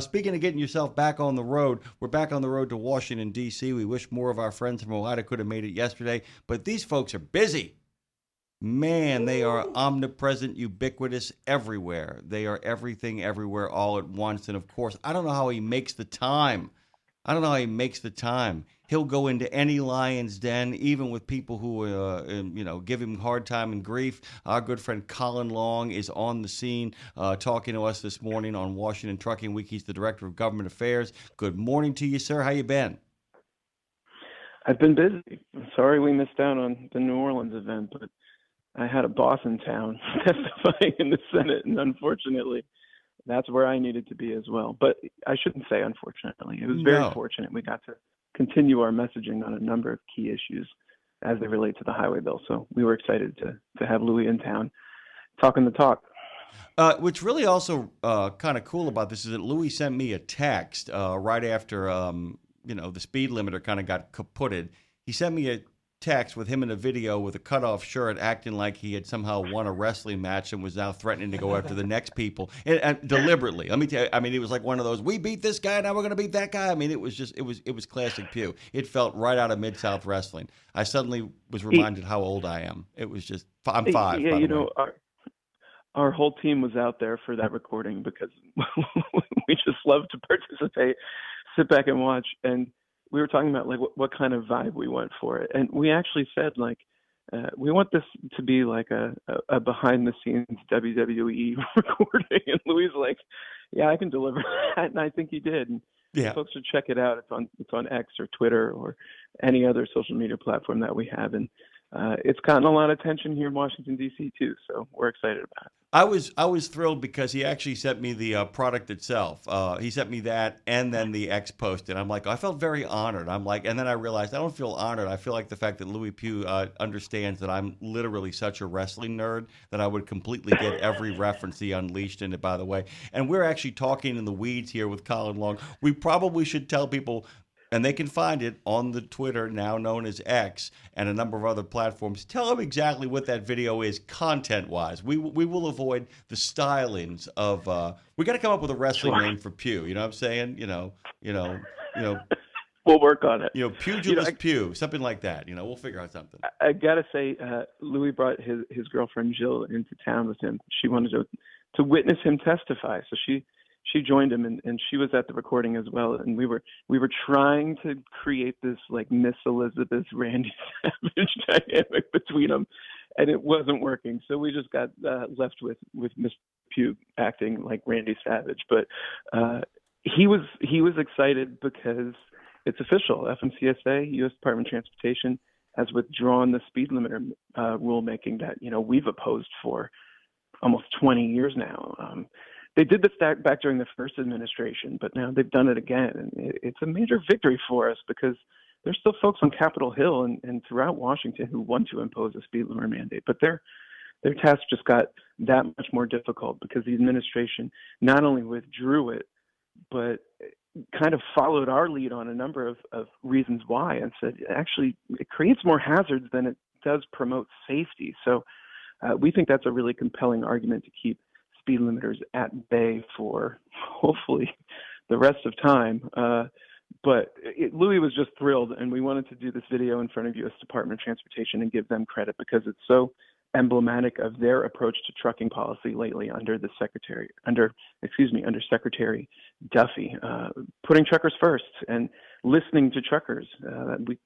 Speaking of getting yourself back on the road, we're back on the road to Washington, D.C. We wish more of our friends from OOIDA could have made it yesterday, but these folks are busy. Man, they are omnipresent, ubiquitous everywhere. They are everything, everywhere, all at once. And of course, I don't know how he makes the time. I don't know how he makes the time. He'll go into any lion's den, even with people who, give him hard time and grief. Our good friend Collin Long is on the scene, talking to us this morning on Washington Trucking Week. He's the director of government affairs. Good morning to you, sir. How you been? I've been busy. Sorry we missed out on the New Orleans event, but I had a boss in town testifying in the Senate, and unfortunately, that's where I needed to be as well. But I shouldn't say unfortunately. It was very fortunate. We got to continue our messaging on a number of key issues as they relate to the highway bill. So we were excited to have Lewie in town talking the talk. What's really also kind of cool about this is that Lewie sent me a text right after, the speed limiter kind of got kaputted. He sent me a text with him in a video with a cutoff shirt acting like he had somehow won a wrestling match and was now threatening to go after the next people and deliberately. Let me tell you, I mean, it was like one of those, we beat this guy, now we're going to beat that guy. I mean, it was classic Pugh. It felt right out of Mid-South wrestling. I suddenly was reminded how old I am. It was just, I'm 5. Yeah, our whole team was out there for that recording because we just love to participate, sit back and watch. And we were talking about like what kind of vibe we want for it, and we actually said like we want this to be like a behind the scenes WWE recording. And Louis like, yeah, I can deliver that, and I think he did. And folks should check it out. It's on X or Twitter or any other social media platform that we have, and it's gotten a lot of attention here in Washington D.C. too. So we're excited about it. I was thrilled because he actually sent me the product itself. He sent me that and then the X post, and I'm like, I felt very honored. I'm like, and then I realized I don't feel honored. I feel like the fact that Lewie Pugh understands that I'm literally such a wrestling nerd that I would completely get every reference he unleashed in it. By the way, and we're actually talking in the weeds here with Collin Long. We probably should tell people. And they can find it on the Twitter, now known as X, and a number of other platforms. Tell them exactly what that video is content-wise. We will avoid the stylings of. We got to come up with a wrestling name for Pugh. You know what I'm saying? You know. We'll work on it. Pugilist Pugh, something like that. We'll figure out something. I gotta say, Louis brought his girlfriend Jill into town with him. She wanted to witness him testify, so she joined him, and she was at the recording as well. And we were trying to create this like Miss Elizabeth Randy Savage dynamic between them, and it wasn't working. So we just got left with Miss Pugh acting like Randy Savage. But he was excited because it's official. FMCSA, U.S. Department of Transportation, has withdrawn the speed limiter rulemaking that we've opposed for almost 20 years now. They did this back during the first administration, but now they've done it again. And it's a major victory for us because there's still folks on Capitol Hill and throughout Washington who want to impose a speed limit mandate. But their task just got that much more difficult because the administration not only withdrew it, but kind of followed our lead on a number of reasons why and said, actually, it creates more hazards than it does promote safety. So we think that's a really compelling argument to keep speed limiters at bay for hopefully the rest of time. But Louis was just thrilled, and we wanted to do this video in front of U.S. Department of Transportation and give them credit because it's so emblematic of their approach to trucking policy lately under Secretary Duffy, putting truckers first and listening to truckers.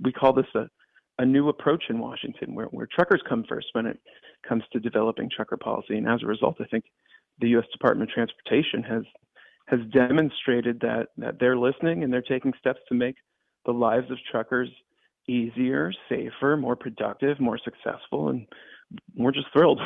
We call this a new approach in Washington where truckers come first when it comes to developing trucker policy. And as a result, I think the U.S. Department of Transportation has demonstrated that they're listening and they're taking steps to make the lives of truckers easier, safer, more productive, more successful, and we're just thrilled.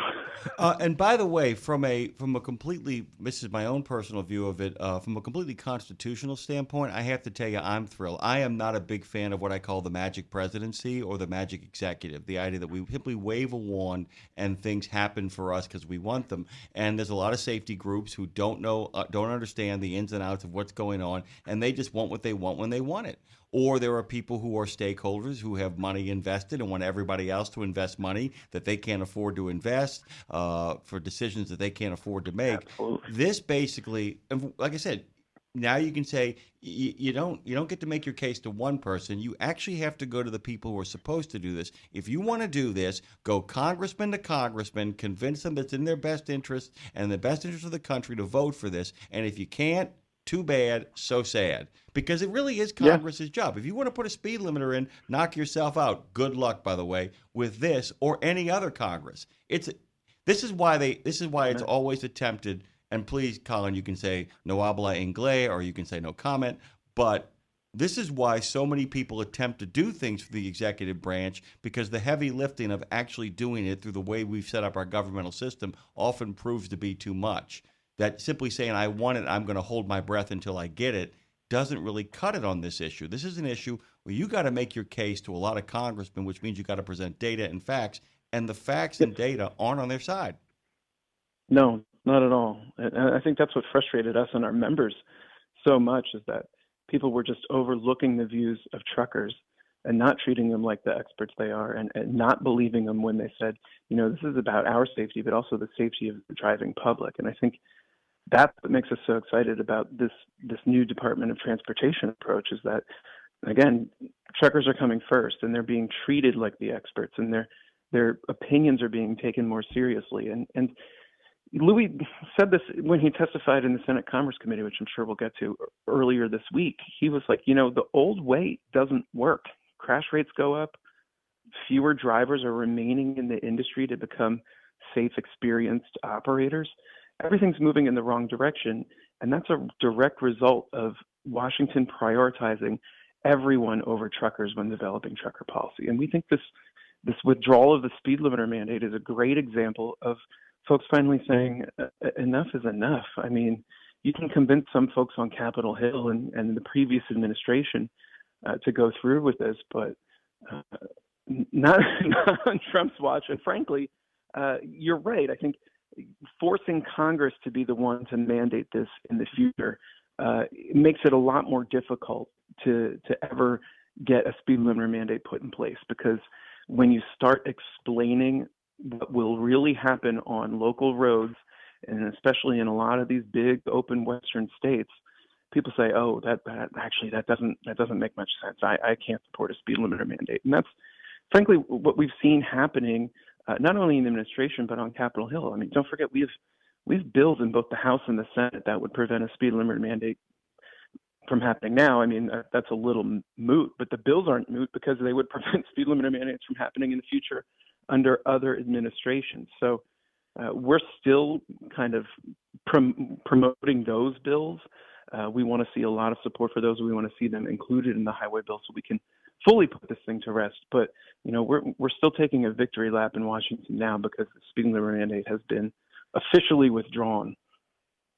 And by the way, from a completely, this is my own personal view of it, from a completely constitutional standpoint, I have to tell you I'm thrilled. I am not a big fan of what I call the magic presidency or the magic executive, the idea that we simply wave a wand and things happen for us because we want them. And there's a lot of safety groups who don't understand the ins and outs of what's going on, and they just want what they want when they want it. Or there are people who are stakeholders who have money invested and want everybody else to invest money that they can't afford to invest for decisions that they can't afford to make. Absolutely. This basically, like I said, now you can say you don't get to make your case to one person. You actually have to go to the people who are supposed to do this. If you want to do this, go congressman to congressman, convince them it's in their best interest and the best interest of the country to vote for this. And if you can't, too bad, so sad. Because it really is Yeah, Congress's job. If you want to put a speed limiter in, knock yourself out. Good luck, by the way, with this or any other Congress. This is why it's right. always attempted. And please, Colin, you can say no habla inglés or you can say no comment. But this is why so many people attempt to do things for the executive branch, because the heavy lifting of actually doing it through the way we've set up our governmental system often proves to be too much. That simply saying, I want it, I'm going to hold my breath until I get it, doesn't really cut it on this issue. This is an issue where you got to make your case to a lot of congressmen, which means you got to present data and facts, and the facts Yep. and data aren't on their side. No, not at all. And I think that's what frustrated us and our members so much, is that people were just overlooking the views of truckers and not treating them like the experts they are, and not believing them when they said, this is about our safety, but also the safety of the driving public. And I think that's what makes us so excited about this new Department of Transportation approach, is that, again, truckers are coming first and they're being treated like the experts, and their opinions are being taken more seriously. And Louis said this when he testified in the Senate Commerce Committee, which I'm sure we'll get to earlier this week. He was like, the old way doesn't work. Crash rates go up. Fewer drivers are remaining in the industry to become safe, experienced operators. Everything's moving in the wrong direction. And that's a direct result of Washington prioritizing everyone over truckers when developing trucker policy. And we think this withdrawal of the speed limiter mandate is a great example of folks finally saying enough is enough. I mean, you can convince some folks on Capitol Hill and the previous administration to go through with this, but not, not on Trump's watch. And frankly, you're right. I think forcing Congress to be the one to mandate this in the future it makes it a lot more difficult to ever get a speed limiter mandate put in place, because when you start explaining what will really happen on local roads, and especially in a lot of these big open western states, people say, "Oh, that doesn't make much sense. I can't support a speed limiter mandate." And that's frankly what we've seen happening, not only in the administration but on Capitol Hill. I mean, don't forget we've bills in both the House and the Senate that would prevent a speed limiter mandate from happening now. I mean, that's a little moot, but the bills aren't moot because they would prevent speed limiter mandates from happening in the future under other administrations. So we're still kind of promoting those bills. We want to see a lot of support for those. We want to see them included in the highway bill so we can fully put this thing to rest. But we're still taking a victory lap in Washington now because the speed limiter mandate has been officially withdrawn.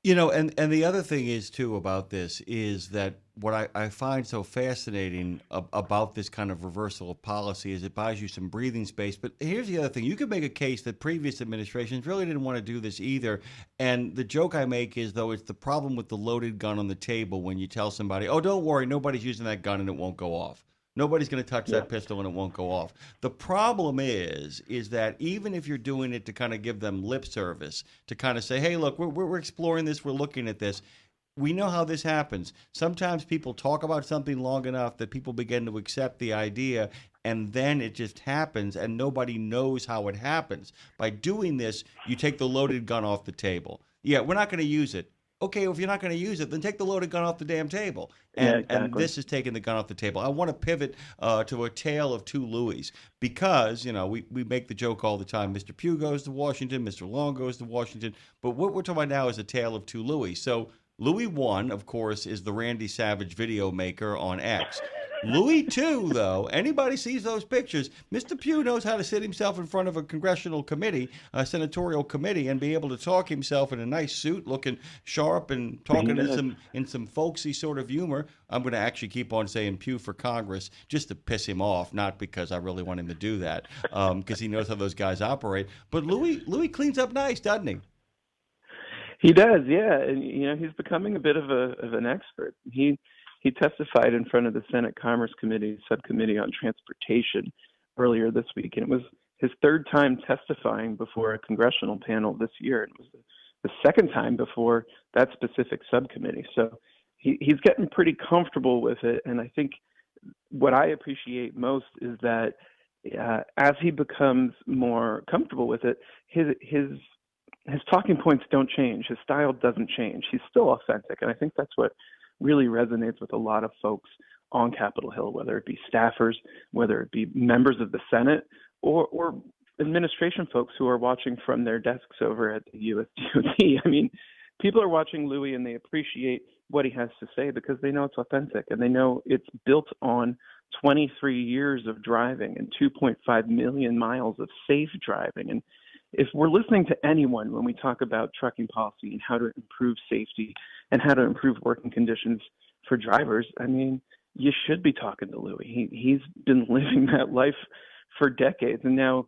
And the other thing is too about this is that what I find so fascinating about this kind of reversal of policy is it buys you some breathing space. But here's the other thing. You could make a case that previous administrations really didn't want to do this either. And the joke I make is, though, it's the problem with the loaded gun on the table when you tell somebody, oh, don't worry, nobody's using that gun and it won't go off. Nobody's going to touch Yeah. that pistol and it won't go off. The problem is that even if you're doing it to kind of give them lip service, to kind of say, hey, look, we're exploring this, we're looking at this, we know how this happens. Sometimes people talk about something long enough that people begin to accept the idea, and then it just happens, and nobody knows how it happens. By doing this, you take the loaded gun off the table. Yeah, we're not going to use it. Okay, well, if you're not going to use it, then take the loaded gun off the damn table. Yeah, And exactly. this is taking the gun off the table. I want to pivot to a tale of two Louis, because, we make the joke all the time. Mr. Pugh goes to Washington, Mr. Long goes to Washington. But what we're talking about now is a tale of two Louis. So Louis 1, of course, is the Randy Savage video maker on X. Louis 2, though, anybody sees those pictures, Mr. Pugh knows how to sit himself in front of a congressional committee, a senatorial committee, and be able to talk himself in a nice suit, looking sharp and talking in some folksy sort of humor. I'm going to actually keep on saying Pugh for Congress just to piss him off, not because I really want him to do that, because he knows how those guys operate. But Louis cleans up nice, doesn't he? He does, yeah, and he's becoming a bit of an expert. He testified in front of the Senate Commerce Committee subcommittee on transportation earlier this week, and it was his third time testifying before a congressional panel this year, and it was the second time before that specific subcommittee. So he's getting pretty comfortable with it. And I think what I appreciate most is that as he becomes more comfortable with it, his talking points don't change. His style doesn't change. He's still authentic, and I think that's what really resonates with a lot of folks on Capitol Hill, whether it be staffers, whether it be members of the Senate, or administration folks who are watching from their desks over at the USDOT. I mean, people are watching Lewie and they appreciate what he has to say because they know it's authentic and they know it's built on 23 years of driving and 2.5 million miles of safe driving. And if we're listening to anyone when we talk about trucking policy and how to improve safety and how to improve working conditions for drivers, I mean, you should be talking to Lewie. He's been living that life for decades, and now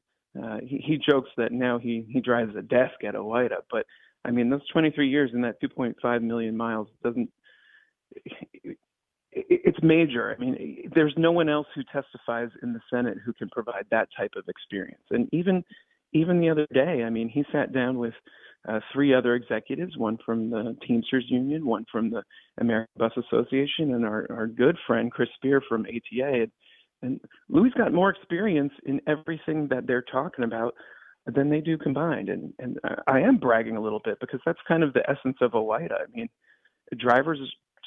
he jokes that now he drives a desk at OOIDA. But I mean, those 23 years and that 2.5 million miles it's major. I mean, there's no one else who testifies in the Senate who can provide that type of experience. And even the other day, I mean, he sat down with 3 other executives, one from the Teamsters Union, one from the American Bus Association, and our good friend Chris Spear from ATA. And Louie's got more experience in everything that they're talking about than they do combined. And I am bragging a little bit because that's kind of the essence of OOIDA. I mean, drivers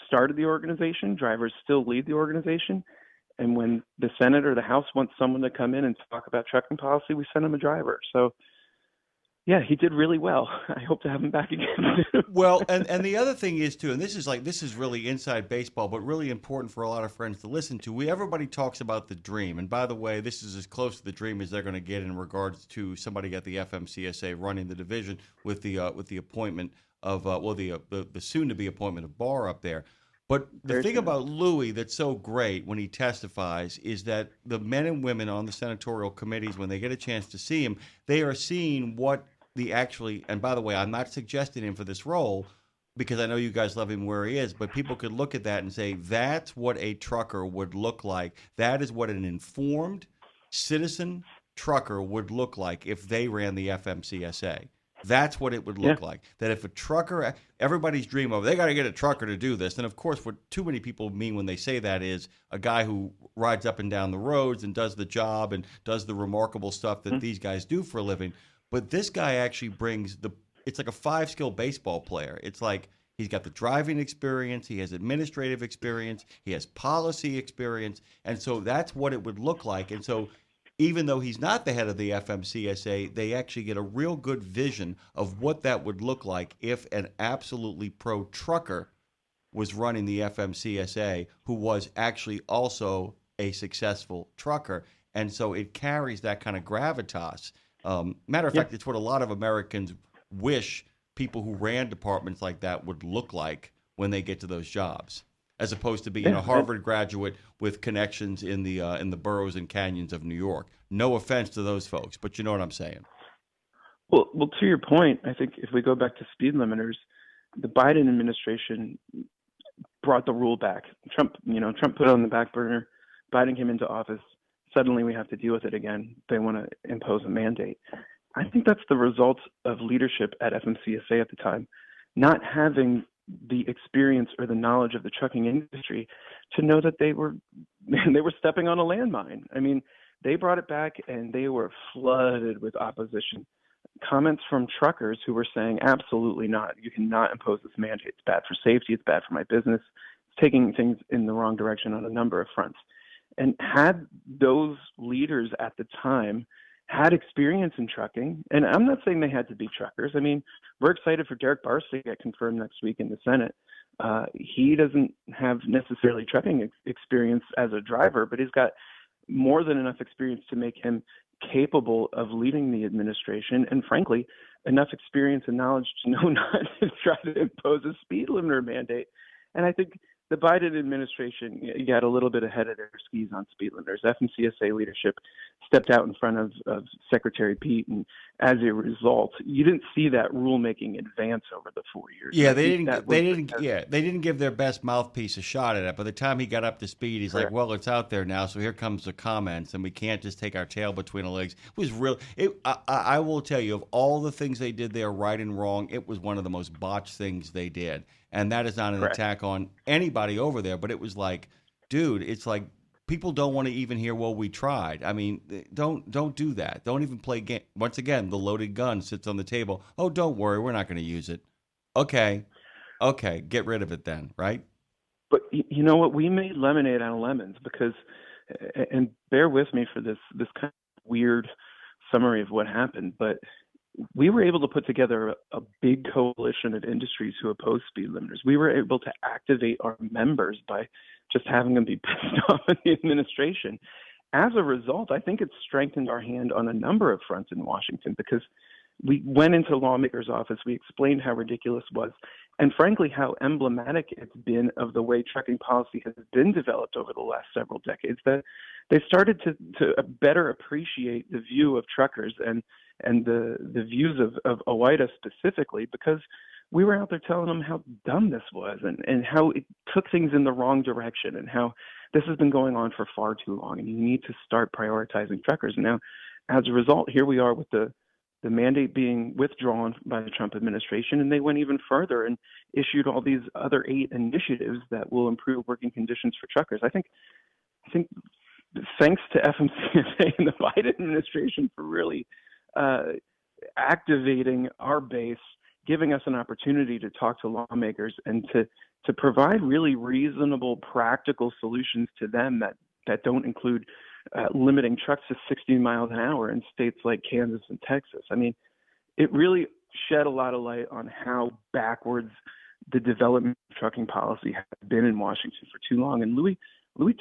started the organization, drivers still lead the organization. And when the Senate or the House wants someone to come in and talk about trucking policy, we send them a driver. So, yeah, he did really well. I hope to have him back again. Well, and the other thing is, too, and this is really inside baseball, but really important for a lot of friends to listen to. Everybody talks about the dream. And by the way, this is as close to the dream as they're going to get in regards to somebody at the FMCSA running the division with the appointment of, the soon-to-be appointment of Barr up there. But the thing about Lewie that's so great when he testifies is that the men and women on the senatorial committees, when they get a chance to see him, they are seeing what and by the way, I'm not suggesting him for this role because I know you guys love him where he is, but people could look at that and say, that's what a trucker would look like. That is what an informed citizen trucker would look like if they ran the FMCSA. That's what it would look like. That if a trucker, everybody's dream of, they got to get a trucker to do this. And of course, what too many people mean when they say that is a guy who rides up and down the roads and does the job and does the remarkable stuff that these guys do for a living. But this guy actually brings it's like a 5-skill baseball player. It's like he's got the driving experience, he has administrative experience, he has policy experience. And so that's what it would look like. And so even though he's not the head of the FMCSA, they actually get a real good vision of what that would look like if an absolutely pro-trucker was running the FMCSA, who was actually also a successful trucker. And so it carries that kind of gravitas. Matter of fact, it's what a lot of Americans wish people who ran departments like that would look like when they get to those jobs, as opposed to being a Harvard graduate with connections in the boroughs and canyons of New York. No offense to those folks, but you know what I'm saying. Well, to your point, I think if we go back to speed limiters, the Biden administration brought the rule back. Trump put it on the back burner. Biden came into office. Suddenly we have to deal with it again. They want to impose a mandate. I think that's the result of leadership at FMCSA at the time, not having the experience or the knowledge of the trucking industry to know that they were stepping on a landmine. I mean, they brought it back and they were flooded with opposition. Comments from truckers who were saying, absolutely not. You cannot impose this mandate. It's bad for safety. It's bad for my business. It's taking things in the wrong direction on a number of fronts. And had those leaders at the time had experience in trucking, and I'm not saying they had to be truckers. I mean, we're excited for Derek Barrs to get confirmed next week in the Senate. He doesn't have necessarily trucking experience as a driver, but he's got more than enough experience to make him capable of leading the administration, and frankly, enough experience and knowledge to know not to try to impose a speed limiter mandate. And I think the Biden administration got a little bit ahead of their skis on speed limiters. FMCSA leadership stepped out in front of Secretary Pete, and as a result, you didn't see that rulemaking advance over the 4 years. Yeah, they didn't give their best mouthpiece a shot at it. By the time he got up to speed, he's like, well, it's out there now, so here comes the comments, and we can't just take our tail between our legs. It was real. I will tell you, of all the things they did there, right and wrong, it was one of the most botched things they did. And that is not an Correct. attack on anybody over there, but it was like, dude, it's like people don't want to even hear, well, we tried. I mean, don't do that. Don't even play game. Once again, the loaded gun sits on the table. Oh, don't worry, we're not going to use it. Okay, okay, get rid of it then, right? But you know what? We made lemonade out of lemons because, and bear with me for this kind of weird summary of what happened, but we were able to put together a big coalition of industries who oppose speed limiters. We were able to activate our members by just having them be pissed off at the administration. As a result, I think it's strengthened our hand on a number of fronts in Washington because we went into lawmakers' office, we explained how ridiculous it was, and frankly, how emblematic it's been of the way trucking policy has been developed over the last several decades, that they started to better appreciate the view of truckers and the views of OOIDA specifically, because we were out there telling them how dumb this was and how it took things in the wrong direction and how this has been going on for far too long, and you need to start prioritizing truckers. And now, as a result, here we are with the mandate being withdrawn by the Trump administration, and they went even further and issued all these other 8 initiatives that will improve working conditions for truckers. I think thanks to FMCSA and the Biden administration for really activating our base, giving us an opportunity to talk to lawmakers and to provide really reasonable, practical solutions to them that don't include limiting trucks to 60 miles an hour in states like Kansas and Texas. I mean, it really shed a lot of light on how backwards the development of trucking policy has been in Washington for too long. And Lewie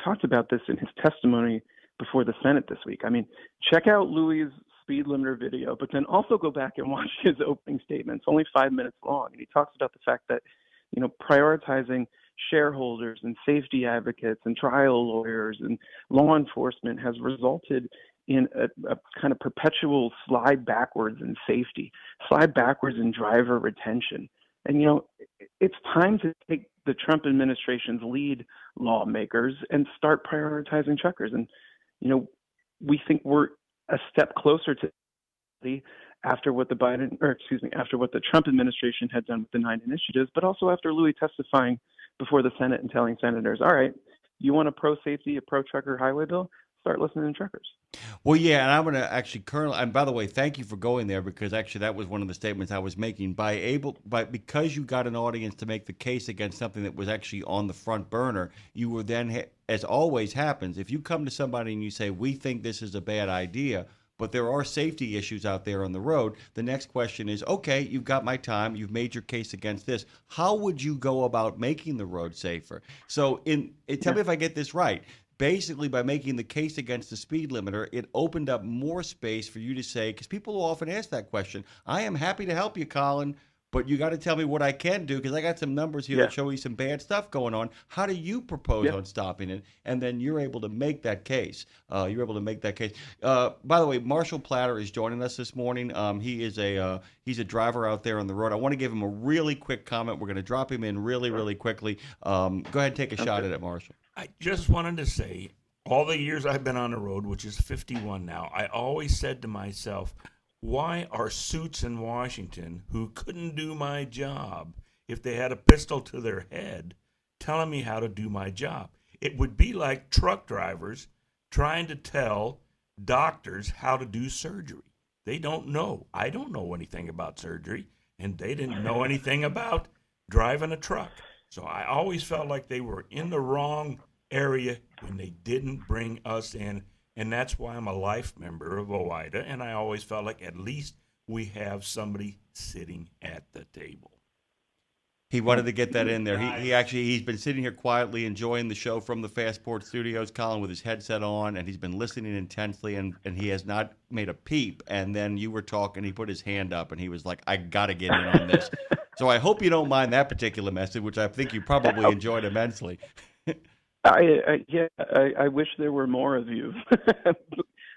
talked about this in his testimony before the Senate this week. I mean, check out Lewie's speed limiter video, but then also go back and watch his opening statement. It's only 5 minutes long. And he talks about the fact that, prioritizing shareholders and safety advocates and trial lawyers and law enforcement has resulted in a kind of perpetual slide backwards in safety, slide backwards in driver retention. And, it's time to take the Trump administration's lead, lawmakers, and start prioritizing truckers. And, we think we're a step closer to after what the Trump administration had done with the 9 initiatives, but also after Lewie testifying before the Senate and telling senators, all right, you want a pro-safety, a pro-trucker highway bill? Start listening to truckers. Well, yeah, and I'm going to actually, Colonel, and by the way, thank you for going there, because actually that was one of the statements I was making. Because you got an audience to make the case against something that was actually on the front burner, you were then, as always happens, if you come to somebody and you say, we think this is a bad idea, but there are safety issues out there on the road, the next question is, okay, you've got my time, you've made your case against this. How would you go about making the road safer? So tell me if I get this right. Basically, by making the case against the speed limiter, it opened up more space for you to say, because people will often ask that question, I am happy to help you, Collin, but you got to tell me what I can do, because I got some numbers here that show you some bad stuff going on. How do you propose on stopping it? And then you're able to make that case. By the way, Marshall Platter is joining us this morning. He's a driver out there on the road. I want to give him a really quick comment. We're going to drop him in really, really quickly. Go ahead and take a shot at it, Marshall. I just wanted to say, all the years I've been on the road, which is 51 now, I always said to myself, why are suits in Washington who couldn't do my job if they had a pistol to their head telling me how to do my job? It would be like truck drivers trying to tell doctors how to do surgery. They don't know. I don't know anything about surgery, and they didn't know anything about driving a truck. So I always felt like they were in the wrong area when they didn't bring us in. And that's why I'm a life member of OOIDA, and I always felt like at least we have somebody sitting at the table. He wanted to get that in there. He's been sitting here quietly enjoying the show from the Fastport Studios, Collin, with his headset on, and he's been listening intensely, and he has not made a peep. And then you were talking, he put his hand up, and he was like, I got to get in on this. So I hope you don't mind that particular message, which I think you probably enjoyed immensely. I wish there were more of you,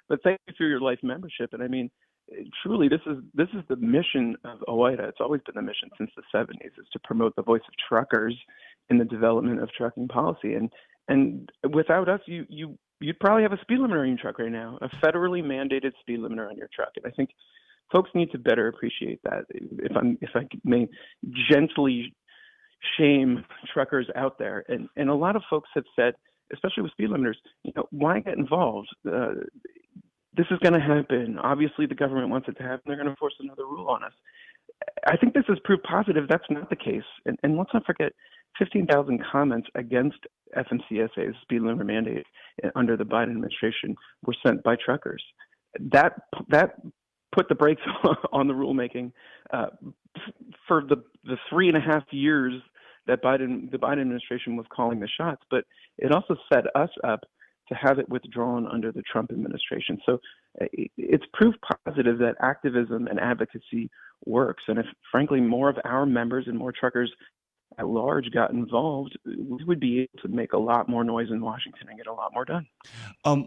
but thank you for your life membership. And I mean, truly, this is the mission of OOIDA. It's always been the mission since the 70s, is to promote the voice of truckers in the development of trucking policy. And without us, you'd probably have a speed limiter on your truck right now, a federally mandated speed limiter on your truck. And I think folks need to better appreciate that. If I may gently shame truckers out there. And a lot of folks have said, especially with speed limiters, why get involved? This is going to happen. Obviously, the government wants it to happen. They're going to force another rule on us. I think this is proof positive that's not the case. And let's not forget, 15,000 comments against FMCSA's speed limit mandate under the Biden administration were sent by truckers. That put the brakes on the rulemaking for the 3.5 years that the Biden administration was calling the shots. But it also set us up to have it withdrawn under the Trump administration. So it's proof positive that activism and advocacy works. And if, frankly, more of our members and more truckers at large got involved, we would be able to make a lot more noise in Washington and get a lot more done.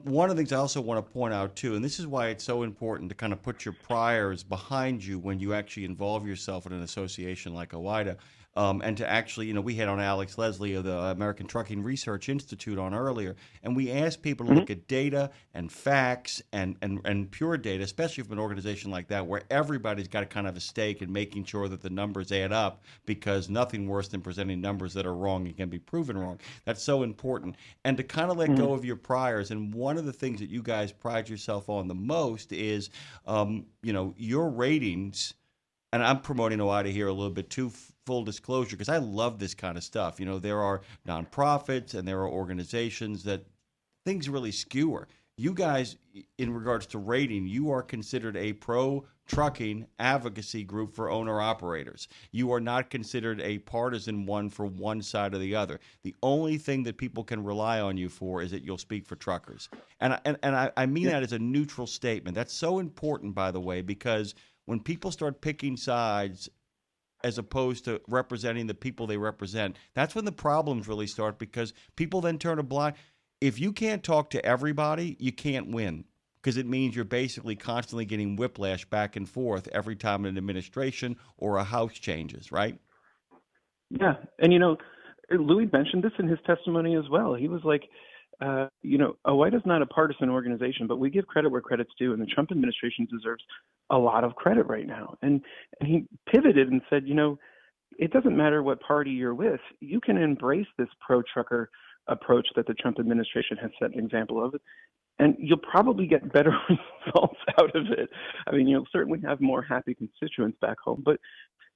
One of the things I also want to point out, too, and this is why it's so important to kind of put your priors behind you when you actually involve yourself in an association like OOIDA, and to actually, we had on Alex Leslie of the American Trucking Research Institute on earlier, and we asked people to look at data and facts and pure data, especially from an organization like that where everybody's got a kind of a stake in making sure that the numbers add up, because nothing worse than presenting numbers that are wrong and can be proven wrong. That's so important. And to kind of let go of your priors, and one of the things that you guys pride yourself on the most is, your ratings. And I'm promoting OOIDA here a little bit too, full disclosure, because I love this kind of stuff. There are nonprofits and there are organizations that things really skewer. You guys, in regards to rating, you are considered a pro-trucking advocacy group for owner-operators. You are not considered a partisan one for one side or the other. The only thing that people can rely on you for is that you'll speak for truckers. And I mean that as a neutral statement. That's so important, by the way, because when people start picking sides as opposed to representing the people they represent, that's when the problems really start, because people then turn a blind. If you can't talk to everybody, you can't win, because it means you're basically constantly getting whiplash back and forth every time an administration or a house changes, right? Yeah. And, Lewie mentioned this in his testimony as well. He was like, OOIDA is not a partisan organization, but we give credit where credit's due, and the Trump administration deserves a lot of credit right now. And he pivoted and said, it doesn't matter what party you're with. You can embrace this pro-trucker approach that the Trump administration has set an example of, and you'll probably get better results out of it. I mean, you'll certainly have more happy constituents back home, but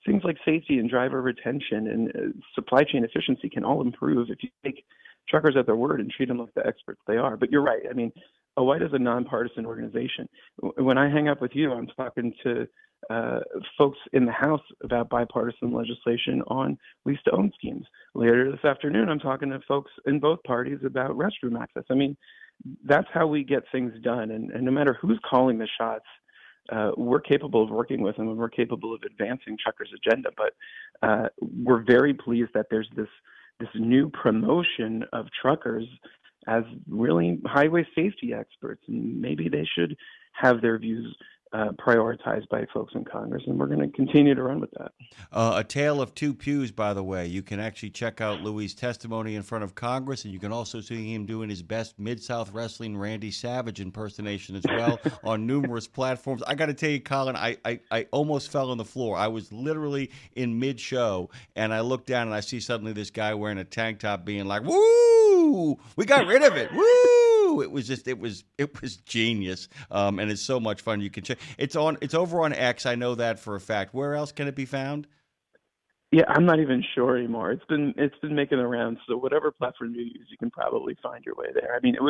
things like safety and driver retention and supply chain efficiency can all improve if you take truckers at their word and treat them like the experts they are. But you're right. I mean, OOIDA is a nonpartisan organization. When I hang up with you, I'm talking to folks in the House about bipartisan legislation on lease-to-own schemes. Later this afternoon, I'm talking to folks in both parties about restroom access. I mean, that's how we get things done. And no matter who's calling the shots, we're capable of working with them, and we're capable of advancing truckers' agenda. But we're very pleased that there's this new promotion of truckers as really highway safety experts, and maybe they should have their views prioritized by folks in Congress, and we're going to continue to run with that. A tale of two pews, by the way. You can actually check out Lewie's testimony in front of Congress, and you can also see him doing his best Mid-South Wrestling Randy Savage impersonation as well on numerous platforms. I got to tell you, Collin, I almost fell on the floor. I was literally in mid-show, and I looked down, and I see suddenly this guy wearing a tank top being like, "Woo! We got rid of it! Woo!" It was genius, and it's so much fun. You can check. It's over on X. I know that for a fact. Where else can it be found? Yeah, I'm not even sure anymore. It's been making the rounds. So whatever platform you use, you can probably find your way there. I mean, it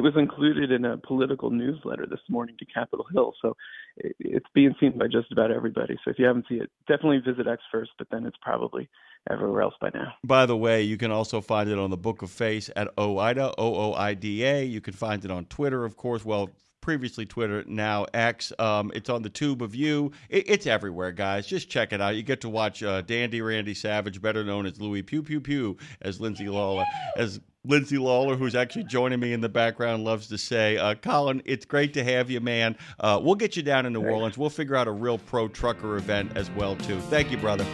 was included in a political newsletter this morning to Capitol Hill, so it's being seen by just about everybody. So if you haven't seen it, definitely visit X first, but then it's probably everywhere else by now. By the way, you can also find it on the Book of Face at OOIDA, OOIDA. You can find it on Twitter, of course. Well, previously Twitter, now X. It's on the Tube of You. It's everywhere, guys. Just check it out. You get to watch Dandy Randy Savage, better known as Lewie Pugh, as Lindsay Lawler, who's actually joining me in the background, loves to say. Collin, it's great to have you, man. We'll get you down in New Orleans. We'll figure out a real pro-trucker event as well, too. Thank you, brother.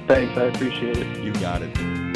Thanks. I appreciate it. You got it.